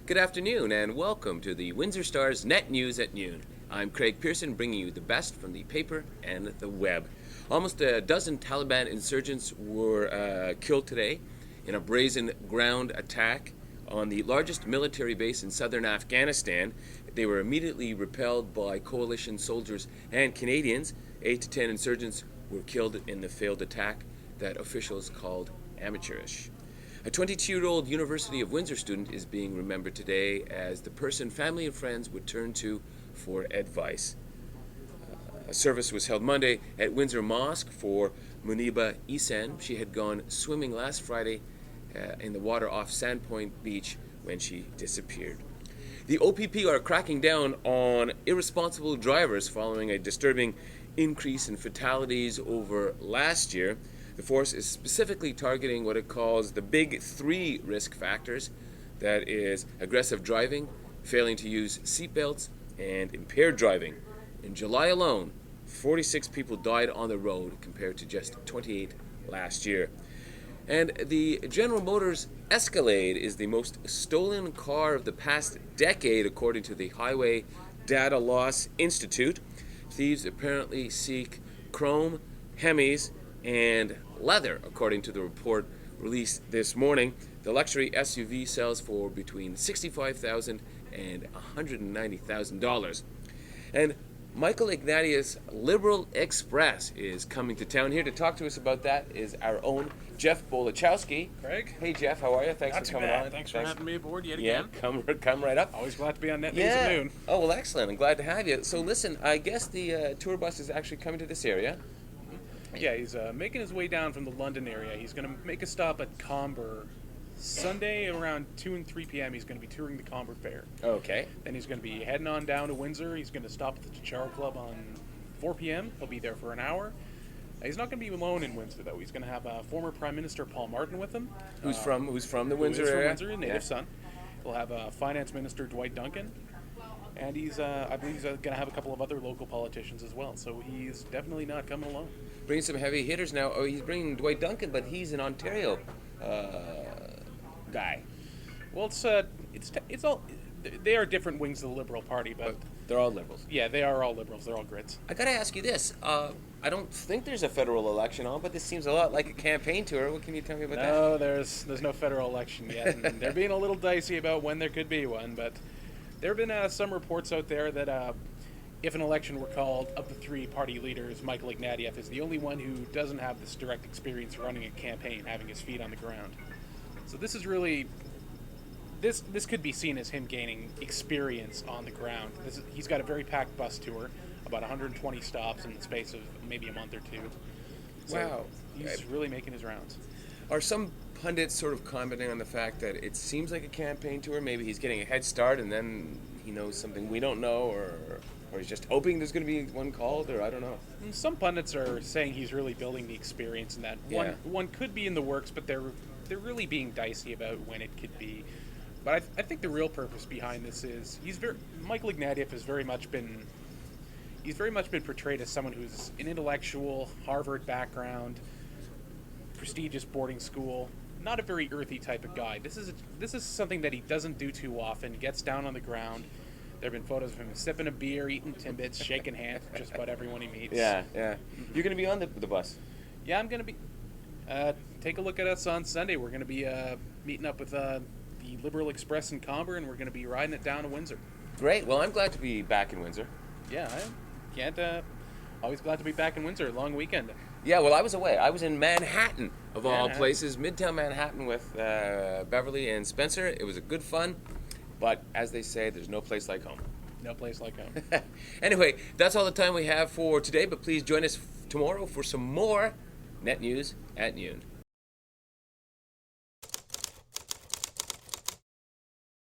Good afternoon and welcome to the Windsor Star's Net News at Noon. I'm Craig Pearson, bringing you the best from the paper and the web. Almost a dozen Taliban insurgents were killed today in a brazen ground attack on the largest military base in southern Afghanistan. They were immediately repelled by coalition soldiers and Canadians. 8 to 10 insurgents were killed in the failed attack that officials called amateurish. A 22-year-old University of Windsor student is being remembered today as the person family and friends would turn to for advice. A service was held Monday at Windsor Mosque for Muniba Ihsan. She had gone swimming last Friday in the water off Sandpoint Beach when she disappeared. The OPP are cracking down on irresponsible drivers following a disturbing increase in fatalities over last year. The force is specifically targeting what it calls the big three risk factors. That is aggressive driving, failing to use seatbelts, and impaired driving. In July alone, 46 people died on the road compared to just 28 last year. And the General Motors Escalade is the most stolen car of the past decade, according to the Highway Data Loss Institute. Thieves apparently seek chrome, Hemis, and leather, according to the report released this morning. The luxury SUV sells for between $65,000 and $190,000. And Michael Ignatieff's Liberal Express is coming to town. Here to talk to us about that is our own Jeff Bolichowski. Craig? Hey, Jeff, how are you? Thanks Not for too coming bad. on. Thanks for having me aboard yet Yeah, again. come right up. Always glad to be on Net News at noon. Oh, well, excellent. I'm glad to have you. So listen, I guess the tour bus is actually coming to this area. Yeah, he's making his way down from the London area. He's going to make a stop at Comber. Sunday around 2 and 3 p.m. he's going to be touring the Comber Fair. Okay. Then he's going to be heading on down to Windsor. He's going to stop at the Charo Club on 4 p.m. He'll be there for an hour. He's not going to be alone in Windsor, though. He's going to have former Prime Minister Paul Martin with him. Who's from the Windsor who is area? from Windsor, native son. He'll have Finance Minister Dwight Duncan. And I believe he's going to have a couple of other local politicians as well. So he's definitely not coming alone. Bringing some heavy hitters now. Oh, he's bringing Dwight Duncan, but he's an Ontario guy. Well, it's all. They are different wings of the Liberal Party, but they're all Liberals. yeah, they are all Liberals. They're all Grits. I got to ask you this. I don't think there's a federal election on, but this seems a lot like a campaign tour. What can you tell me about that? No, there's no federal election yet, and they're being a little dicey about when there could be one. But there have been some reports out there that if an election were called, of the three party leaders, Michael Ignatieff is the only one who doesn't have this direct experience running a campaign, having his feet on the ground. So this is really. This could be seen as him gaining experience on the ground. He's got a very packed bus tour, about 120 stops in the space of maybe a month or two. So Wow. He's really making his rounds. Are some pundits sort of commenting on the fact that it seems like a campaign tour? Maybe he's getting a head start and then he knows something we don't know, or he's just hoping there's going to be one called, or I don't know. Some pundits are saying he's really building the experience, and that one could be in the works, but they're really being dicey about when it could be. But I think the real purpose behind this is Michael Ignatieff has very much been portrayed as someone who's an intellectual, Harvard background, prestigious boarding school, not a very earthy type of guy. This is something that he doesn't do too often. He gets down on the ground. There have been photos of him sipping a beer, eating Timbits, shaking hands with just about everyone he meets. Yeah. You're going to be on the bus. Yeah, I'm going to be. Take a look at us on Sunday. We're going to be meeting up with the Liberal Express in Comber, and we're going to be riding it down to Windsor. Great. Well, I'm glad to be back in Windsor. Yeah, I can't. Always glad to be back in Windsor. Long weekend. Yeah, well, I was away. I was in Manhattan, of all places, Midtown Manhattan with Beverly and Spencer. It was a good fun, but as they say, there's no place like home. No place like home. Anyway, that's all the time we have for today, but please join us tomorrow for some more Net News at Noon.